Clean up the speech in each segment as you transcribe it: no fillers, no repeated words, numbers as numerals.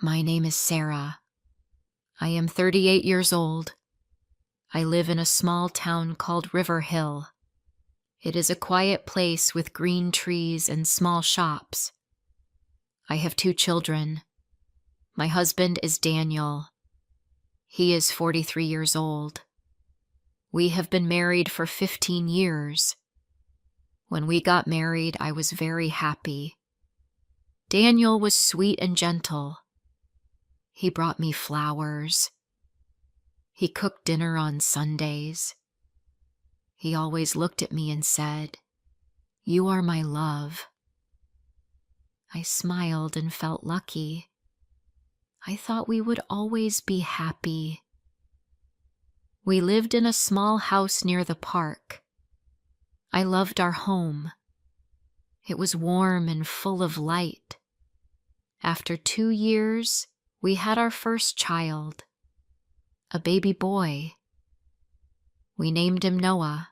My name is Sarah. I am 38 years old. I live in a small town called River Hill. It is a quiet place with green trees and small shops. I have 2 children. My husband is Daniel. He is 43 years old. We have been married for 15 years. When we got married, I was very happy. Daniel was sweet and gentle. He brought me flowers. He cooked dinner on Sundays. He always looked at me and said, "You are my love." I smiled and felt lucky. I thought we would always be happy. We lived in a small house near the park. I loved our home. It was warm and full of light. After 2 years, we had our first child, a baby boy. We named him Noah.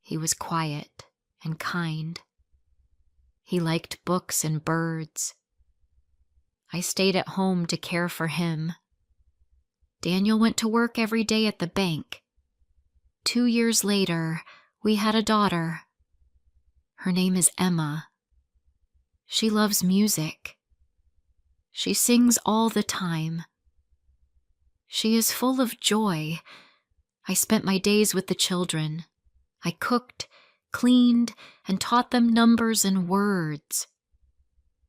He was quiet and kind. He liked books and birds. I stayed at home to care for him. Daniel went to work every day at the bank. 2 years later, we had a daughter. Her name is Emma. She loves music. She sings all the time. She is full of joy. I spent my days with the children. I cooked, cleaned, and taught them numbers and words.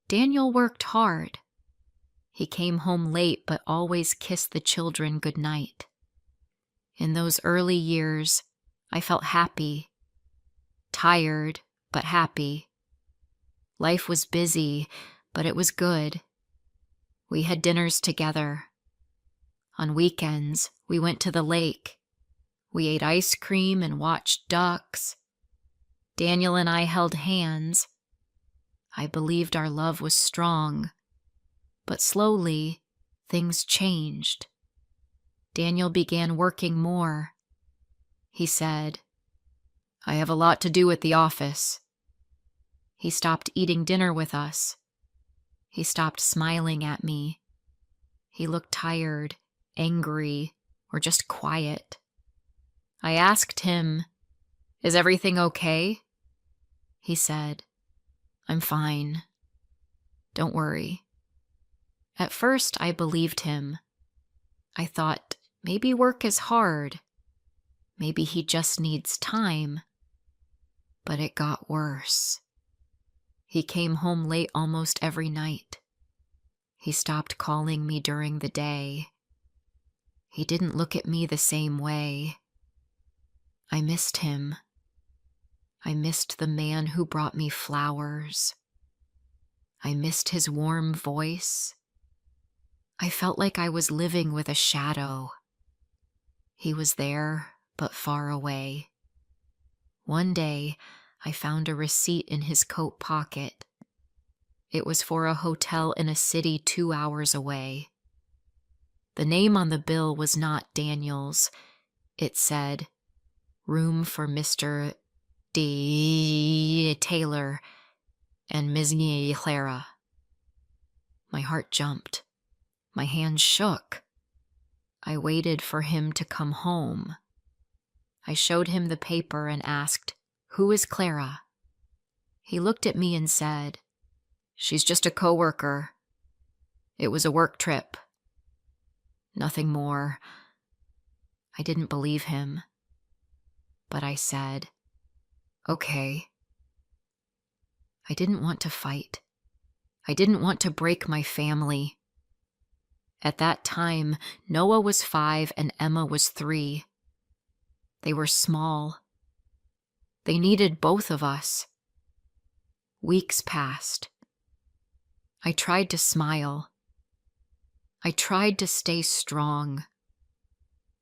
Daniel worked hard. He came home late but always kissed the children good night. In those early years, I felt happy. Tired, but happy. Life was busy, but it was good. We had dinners together. On weekends, we went to the lake. We ate ice cream and watched ducks. Daniel and I held hands. I believed our love was strong, but slowly, things changed. Daniel began working more. He said, "I have a lot to do at the office." He stopped eating dinner with us. He stopped smiling at me. He looked tired, angry, or just quiet. I asked him, "Is everything okay?" He said, "I'm fine. Don't worry." At first, I believed him. I thought, maybe work is hard. Maybe he just needs time. But it got worse. He came home late almost every night. He stopped calling me during the day. He didn't look at me the same way. I missed him. I missed the man who brought me flowers. I missed his warm voice. I felt like I was living with a shadow. He was there, but far away. One day, I found a receipt in his coat pocket. It was for a hotel in a city 2 hours away. The name on the bill was not Daniel's. It said, "Room for Mr. D. Taylor and Ms. Clara." My heart jumped. My hands shook. I waited for him to come home. I showed him the paper and asked, "Who is Clara?" He looked at me and said, "She's just a coworker. It was a work trip. Nothing more." I didn't believe him, but I said, "Okay." I didn't want to fight. I didn't want to break my family. At that time, Noah was 5 and Emma was 3. They were small. They needed both of us. Weeks passed. I tried to smile. I tried to stay strong.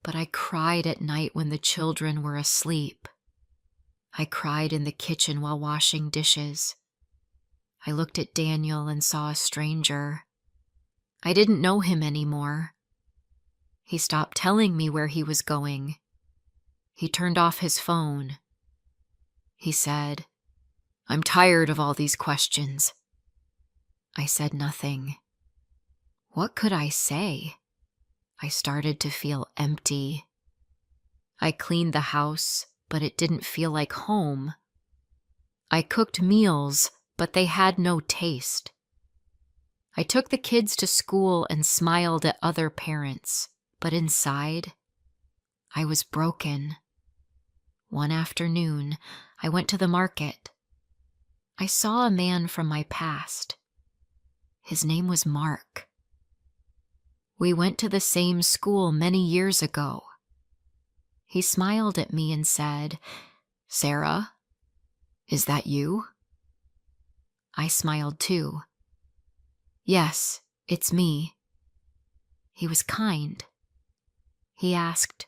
But I cried at night when the children were asleep. I cried in the kitchen while washing dishes. I looked at Daniel and saw a stranger. I didn't know him anymore. He stopped telling me where he was going. He turned off his phone. He said, "I'm tired of all these questions." I said nothing. What could I say? I started to feel empty. I cleaned the house, but it didn't feel like home. I cooked meals, but they had no taste. I took the kids to school and smiled at other parents, but inside, I was broken. One afternoon, I went to the market. I saw a man from my past. His name was Mark. We went to the same school many years ago. He smiled at me and said, "Sarah, is that you?" I smiled too. "Yes, it's me." He was kind. He asked,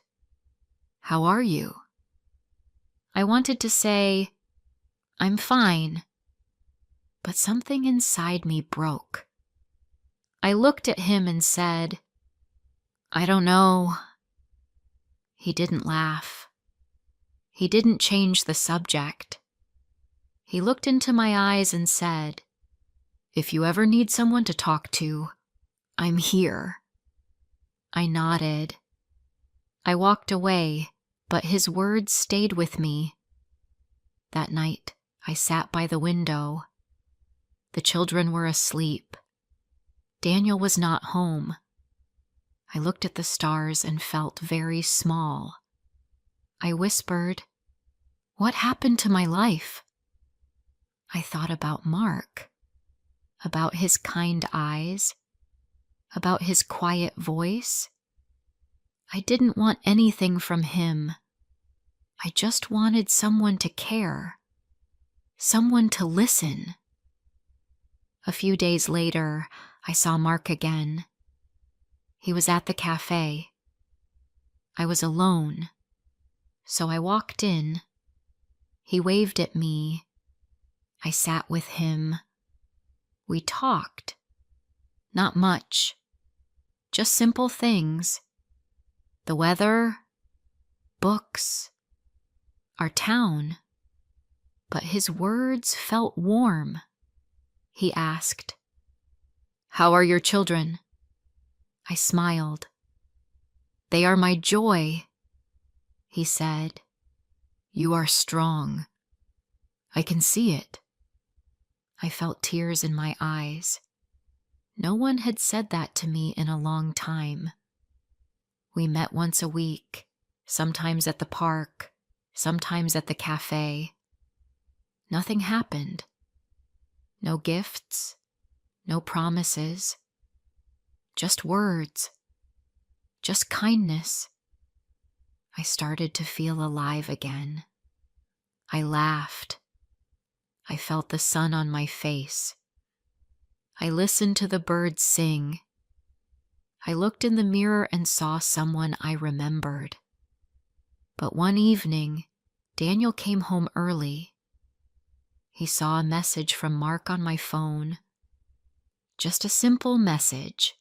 "How are you?" I wanted to say, "I'm fine," but something inside me broke. I looked at him and said, "I don't know." He didn't laugh. He didn't change the subject. He looked into my eyes and said, "If you ever need someone to talk to, I'm here." I nodded. I walked away, but his words stayed with me. That night, I sat by the window. The children were asleep. Daniel was not home. I looked at the stars and felt very small. I whispered, "What happened to my life?" I thought about Mark, about his kind eyes, about his quiet voice. I didn't want anything from him. I just wanted someone to care, someone to listen. A few days later, I saw Mark again. He was at the cafe. I was alone, so I walked in. He waved at me. I sat with him. We talked. Not much, just simple things. The weather, books, our town. But his words felt warm. He asked, "How are your children?" I smiled. "They are my joy." He said, "You are strong. I can see it." I felt tears in my eyes. No one had said that to me in a long time. We met once a week, sometimes at the park, sometimes at the cafe. Nothing happened. No gifts, no promises. Just words. Just kindness. I started to feel alive again. I laughed. I felt the sun on my face. I listened to the birds sing. I looked in the mirror and saw someone I remembered. But one evening, Daniel came home early. He saw a message from Mark on my phone. Just a simple message.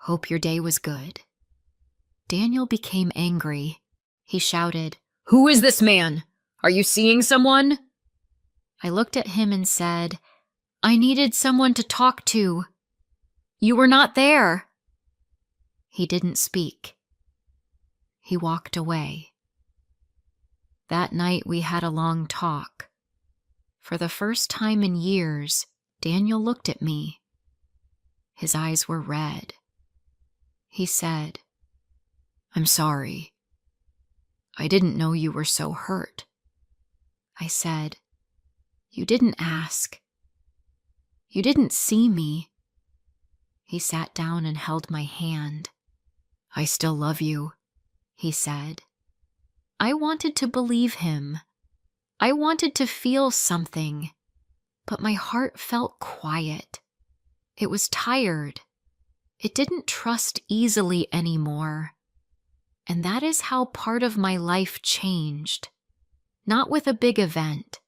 "Hope your day was good." Daniel became angry. He shouted, "Who is this man? Are you seeing someone?" I looked at him and said, "I needed someone to talk to. You were not there." He didn't speak. He walked away. That night we had a long talk. For the first time in years, Daniel looked at me. His eyes were red. He said, "I'm sorry. I didn't know you were so hurt." I said, "You didn't ask. You didn't see me." He sat down and held my hand. "I still love you," he said. I wanted to believe him. I wanted to feel something, but my heart felt quiet. It was tired. It didn't trust easily anymore. And that is how part of my life changed. Not with a big event,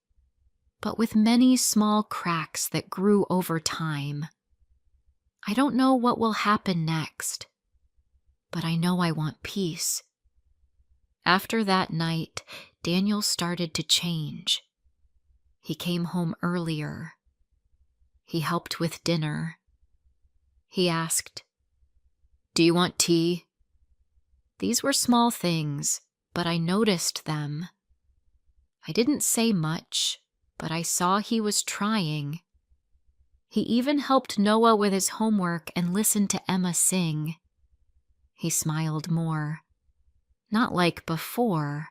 but with many small cracks that grew over time. I don't know what will happen next, but I know I want peace. After that night, Daniel started to change. He came home earlier. He helped with dinner. He asked, "Do you want tea?" These were small things, but I noticed them. I didn't say much, but I saw he was trying. He even helped Noah with his homework and listened to Emma sing. He smiled more. Not like before,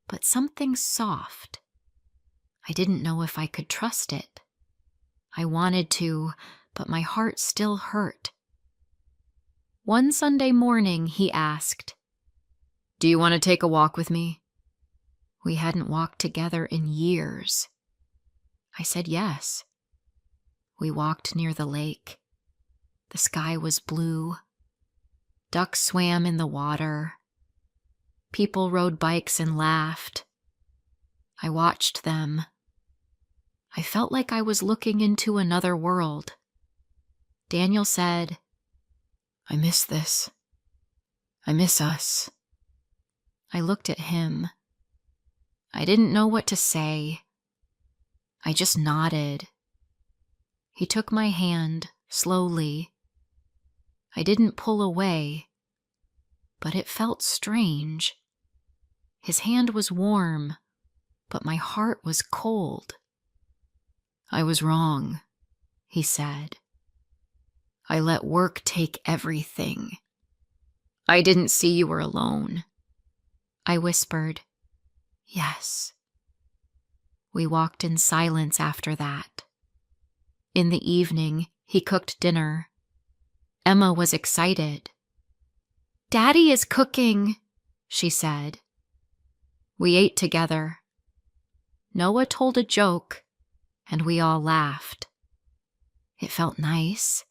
but something soft. I didn't know if I could trust it. I wanted to, but my heart still hurt. One Sunday morning, he asked, "Do you want to take a walk with me?" We hadn't walked together in years. I said yes. We walked near the lake. The sky was blue. Ducks swam in the water. People rode bikes and laughed. I watched them. I felt like I was looking into another world. Daniel said, "I miss this. I miss us." I looked at him. I didn't know what to say. I just nodded. He took my hand slowly. I didn't pull away, but it felt strange. His hand was warm, but my heart was cold. "I was wrong," he said. "I let work take everything. I didn't see you were alone." I whispered, "Yes." We walked in silence after that. In the evening, he cooked dinner. Emma was excited. "Daddy is cooking," she said. We ate together. Noah told a joke, and we all laughed. It felt nice.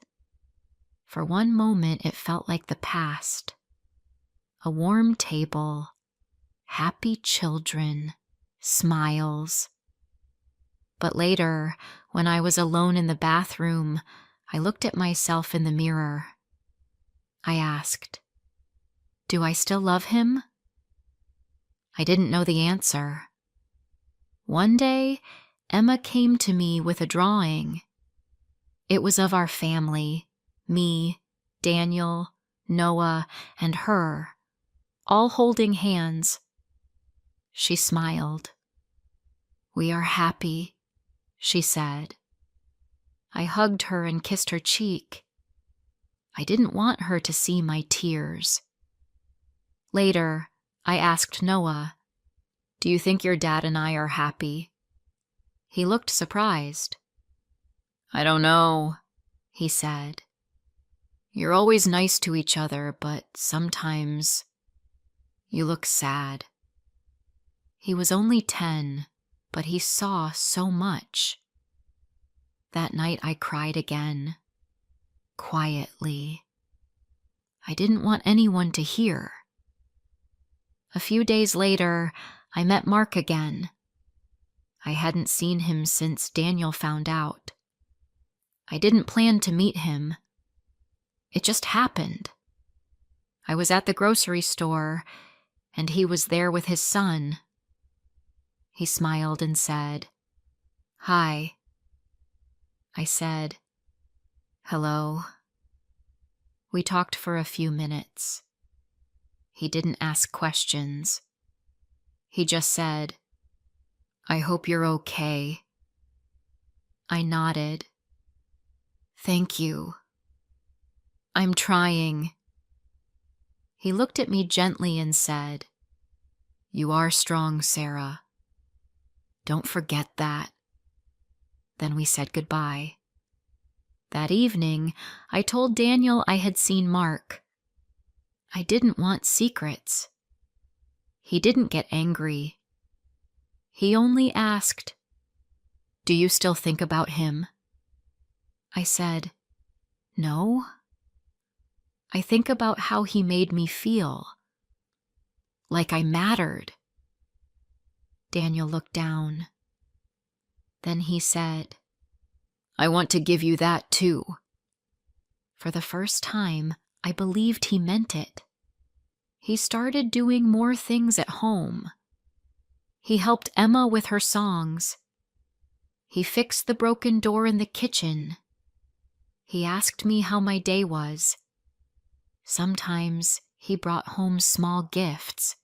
For one moment, it felt like the past. A warm table, happy children, smiles. But later, when I was alone in the bathroom, I looked at myself in the mirror. I asked, "Do I still love him?" I didn't know the answer. One day, Emma came to me with a drawing. It was of our family, me, Daniel, Noah, and her, all holding hands. She smiled. "We are happy," she said. I hugged her and kissed her cheek. I didn't want her to see my tears. Later, I asked Noah, "Do you think your dad and I are happy?" He looked surprised. "I don't know," he said. "You're always nice to each other, but sometimes you look sad." He was only 10, but he saw so much. That night I cried again, quietly. I didn't want anyone to hear. A few days later, I met Mark again. I hadn't seen him since Daniel found out. I didn't plan to meet him. It just happened. I was at the grocery store, and he was there with his son. He smiled and said, "Hi." I said, "Hello." We talked for a few minutes. He didn't ask questions. He just said, "I hope you're okay." I nodded. "Thank you. I'm trying." He looked at me gently and said, "You are strong, Sarah. Don't forget that." Then we said goodbye. That evening, I told Daniel I had seen Mark. I didn't want secrets. He didn't get angry. He only asked, "Do you still think about him?" I said, "No. I think about how he made me feel. Like I mattered." Daniel looked down. Then he said, "I want to give you that too." For the first time, I believed he meant it. He started doing more things at home. He helped Emma with her songs. He fixed the broken door in the kitchen. He asked me how my day was. Sometimes he brought home small gifts,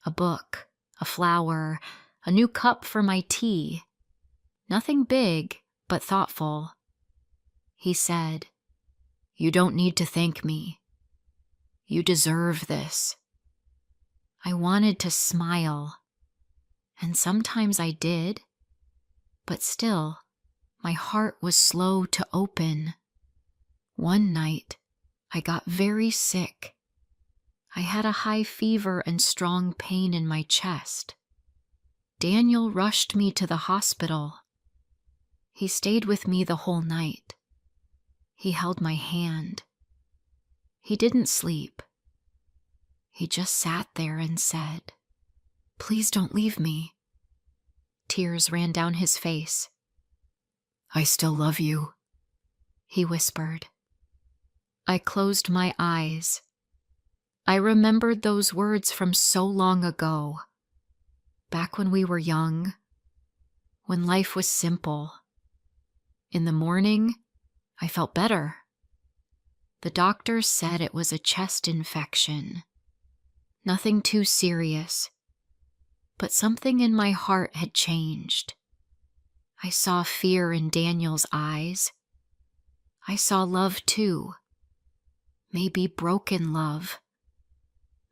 a book, a flower, a new cup for my tea. Nothing big, but thoughtful. He said, "You don't need to thank me. You deserve this." I wanted to smile, and sometimes I did, but still, my heart was slow to open. One night, I got very sick. I had a high fever and strong pain in my chest. Daniel rushed me to the hospital. He stayed with me the whole night. He held my hand. He didn't sleep. He just sat there and said, "Please don't leave me." Tears ran down his face. "I still love you," he whispered. I closed my eyes. I remembered those words from so long ago, back when we were young, when life was simple. In the morning, I felt better. The doctor said it was a chest infection. Nothing too serious, but something in my heart had changed. I saw fear in Daniel's eyes. I saw love too. Maybe broken love.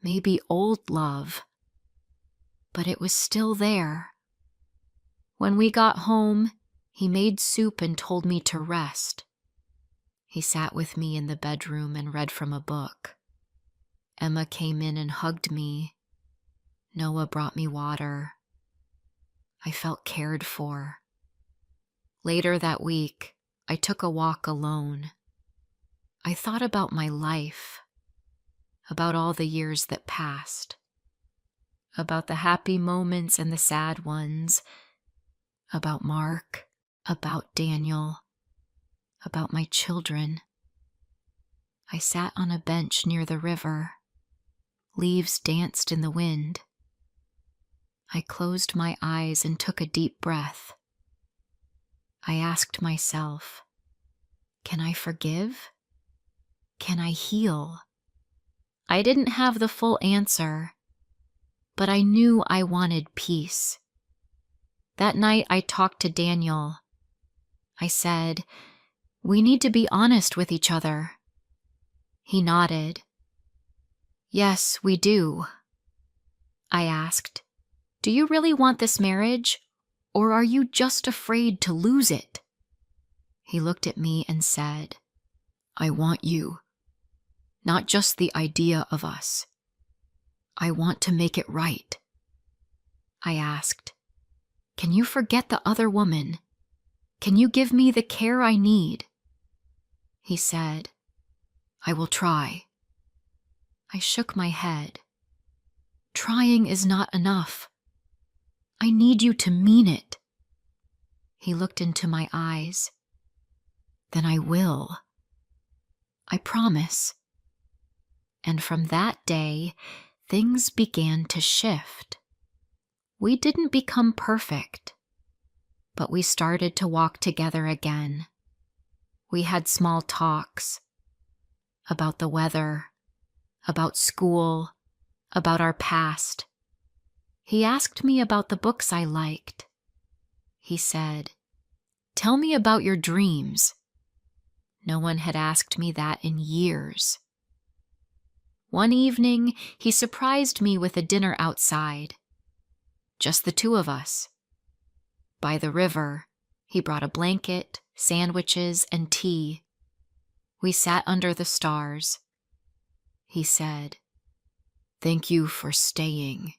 Maybe old love. But it was still there. When we got home, he made soup and told me to rest. He sat with me in the bedroom and read from a book. Emma came in and hugged me. Noah brought me water. I felt cared for. Later that week, I took a walk alone. I thought about my life, about all the years that passed, about the happy moments and the sad ones, about Mark, about Daniel, about my children. I sat on a bench near the river. Leaves danced in the wind. I closed my eyes and took a deep breath. I asked myself, can I forgive? Can I heal? I didn't have the full answer, but I knew I wanted peace. That night I talked to Daniel. I said, "We need to be honest with each other." He nodded. "Yes, we do." I asked, "Do you really want this marriage, or are you just afraid to lose it?" He looked at me and said, "I want you, not just the idea of us. I want to make it right." I asked, "Can you forget the other woman? Can you give me the care I need?" He said, "I will try." I shook my head. "Trying is not enough. I need you to mean it." He looked into my eyes. "Then I will. I promise." And from that day, things began to shift. We didn't become perfect, but we started to walk together again. We had small talks about the weather, about school, about our past. He asked me about the books I liked. He said, "Tell me about your dreams." No one had asked me that in years. One evening, he surprised me with a dinner outside. Just the two of us. By the river, he brought a blanket, sandwiches, and tea. We sat under the stars. He said, "Thank you for staying.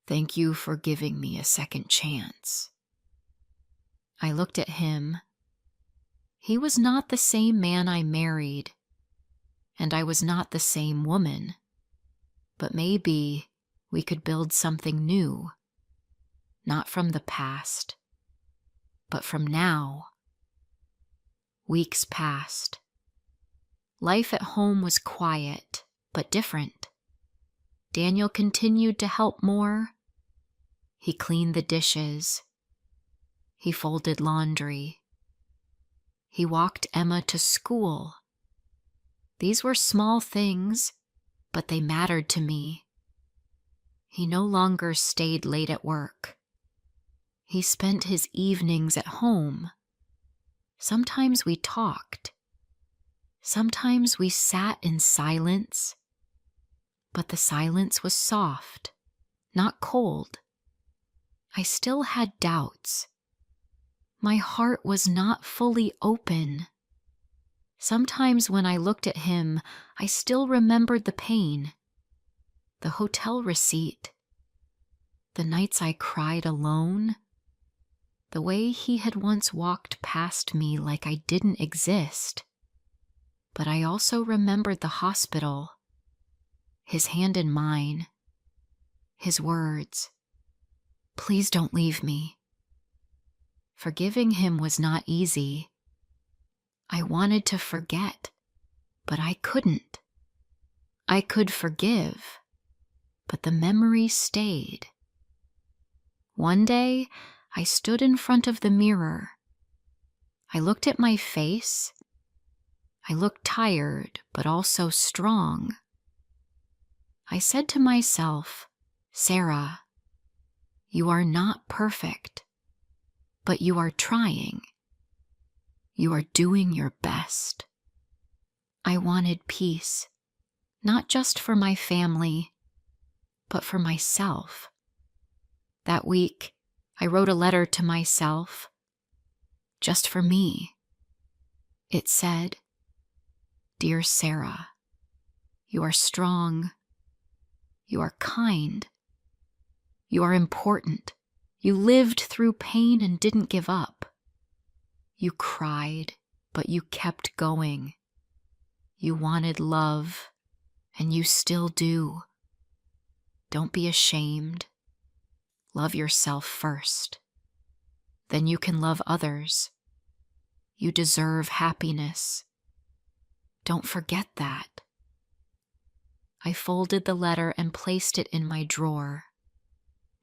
Thank you for giving me a second chance." I looked at him. He was not the same man I married, and I was not the same woman. But maybe we could build something new, not from the past, but from now. Weeks passed. Life at home was quiet, but different. Daniel continued to help more. He cleaned the dishes. He folded laundry. He walked Emma to school. These were small things, but they mattered to me. He no longer stayed late at work. He spent his evenings at home. Sometimes we talked. Sometimes we sat in silence, but the silence was soft, not cold. I still had doubts. My heart was not fully open. Sometimes when I looked at him, I still remembered the pain, the hotel receipt, the nights I cried alone, the way he had once walked past me like I didn't exist. But I also remembered the hospital, his hand in mine, his words, "Please don't leave me." Forgiving him was not easy. I wanted to forget, but I couldn't. I could forgive, but the memory stayed. One day, I stood in front of the mirror. I looked at my face. I looked tired, but also strong. I said to myself, "Sarah, you are not perfect, but you are trying. You are doing your best." I wanted peace, not just for my family, but for myself. That week, I wrote a letter to myself, just for me. It said, "Dear Sarah, you are strong. You are kind. You are important. You lived through pain and didn't give up. You cried, but you kept going. You wanted love, and you still do. Don't be ashamed. Love yourself first. Then you can love others. You deserve happiness. Don't forget that." I folded the letter and placed it in my drawer.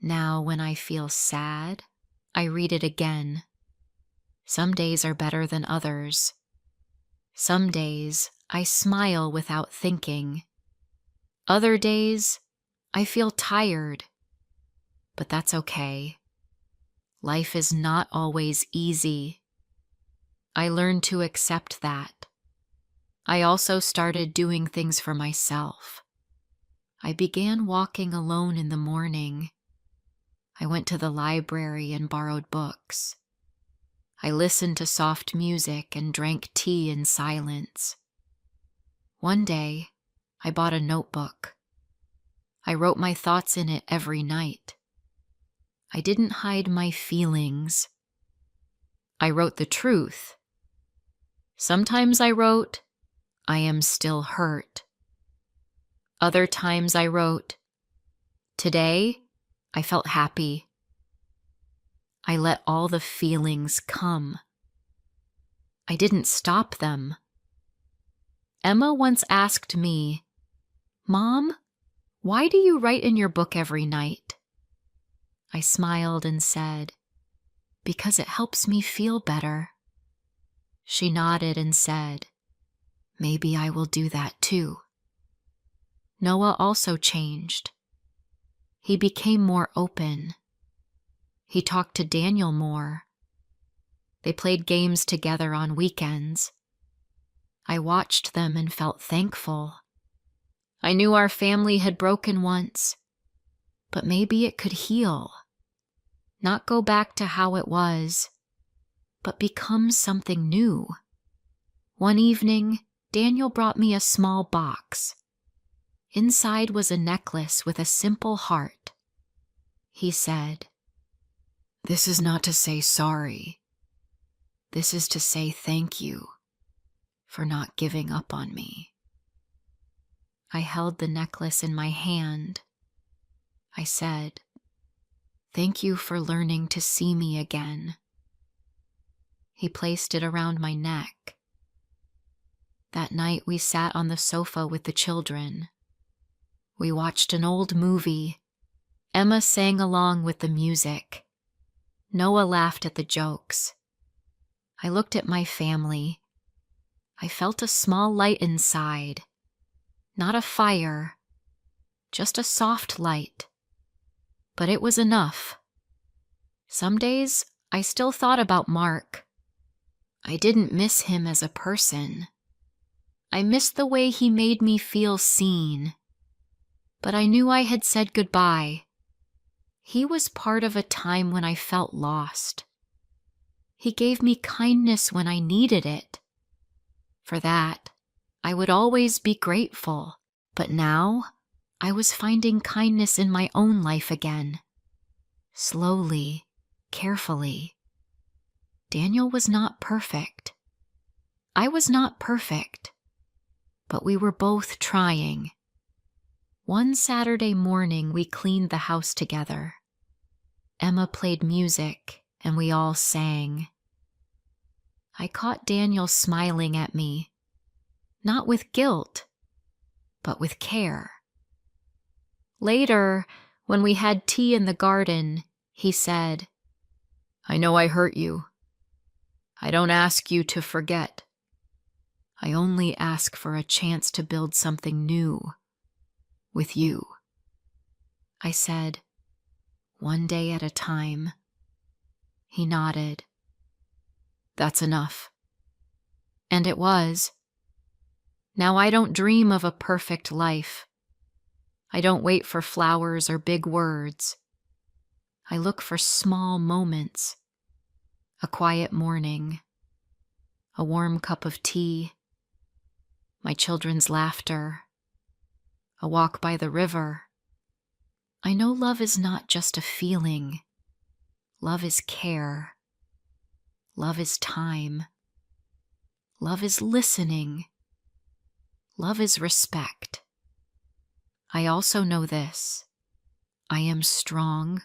Now, when I feel sad, I read it again. Some days are better than others. Some days, I smile without thinking. Other days, I feel tired. But that's okay. Life is not always easy. I learned to accept that. I also started doing things for myself. I began walking alone in the morning. I went to the library and borrowed books. I listened to soft music and drank tea in silence. One day, I bought a notebook. I wrote my thoughts in it every night. I didn't hide my feelings. I wrote the truth. Sometimes I wrote, "I am still hurt." Other times I wrote, "Today, I felt happy." I let all the feelings come. I didn't stop them. Emma once asked me, "Mom, why do you write in your book every night?" I smiled and said, "Because it helps me feel better." She nodded and said, "Maybe I will do that too." Noah also changed. He became more open. He talked to Daniel more. They played games together on weekends. I watched them and felt thankful. I knew our family had broken once, but maybe it could heal. Not go back to how it was, but become something new. One evening, Daniel brought me a small box. Inside was a necklace with a simple heart. He said, "This is not to say sorry. This is to say thank you for not giving up on me." I held the necklace in my hand. I said, "Thank you for learning to see me again." He placed it around my neck. That night we sat on the sofa with the children. We watched an old movie. Emma sang along with the music. Noah laughed at the jokes. I looked at my family. I felt a small light inside. Not a fire, just a soft light. But it was enough. Some days, I still thought about Mark. I didn't miss him as a person. I missed the way he made me feel seen. But I knew I had said goodbye. He was part of a time when I felt lost. He gave me kindness when I needed it. For that, I would always be grateful. But now, I was finding kindness in my own life again. Slowly, carefully. Daniel was not perfect. I was not perfect. But we were both trying. One Saturday morning, we cleaned the house together. Emma played music, and we all sang. I caught Daniel smiling at me, not with guilt, but with care. Later, when we had tea in the garden, he said, "I know I hurt you. I don't ask you to forget. I only ask for a chance to build something new with you." I said, "One day at a time." He nodded. "That's enough." And it was. Now I don't dream of a perfect life. I don't wait for flowers or big words. I look for small moments. A quiet morning. A warm cup of tea. My children's laughter. A walk by the river. I know love is not just a feeling. Love is care. Love is time. Love is listening. Love is respect. I also know this. I am strong.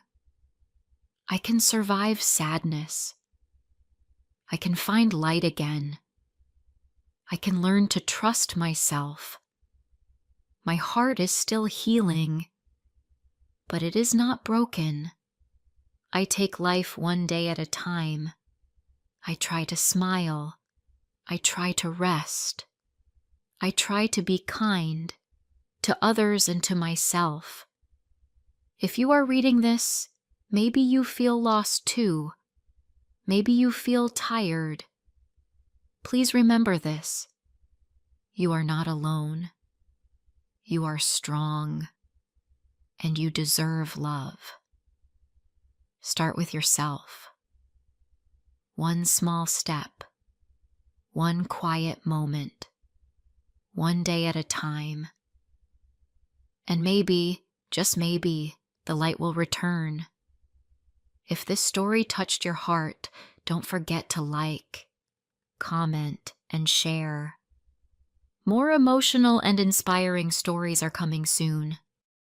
I can survive sadness. I can find light again. I can learn to trust myself. My heart is still healing, but it is not broken. I take life one day at a time. I try to smile. I try to rest. I try to be kind to others and to myself. If you are reading this, maybe you feel lost too. Maybe you feel tired. Please remember this. You are not alone. You are strong, and you deserve love. Start with yourself. One small step, one quiet moment, one day at a time. And maybe, just maybe, the light will return. If this story touched your heart, don't forget to like, comment, and share. More emotional and inspiring stories are coming soon.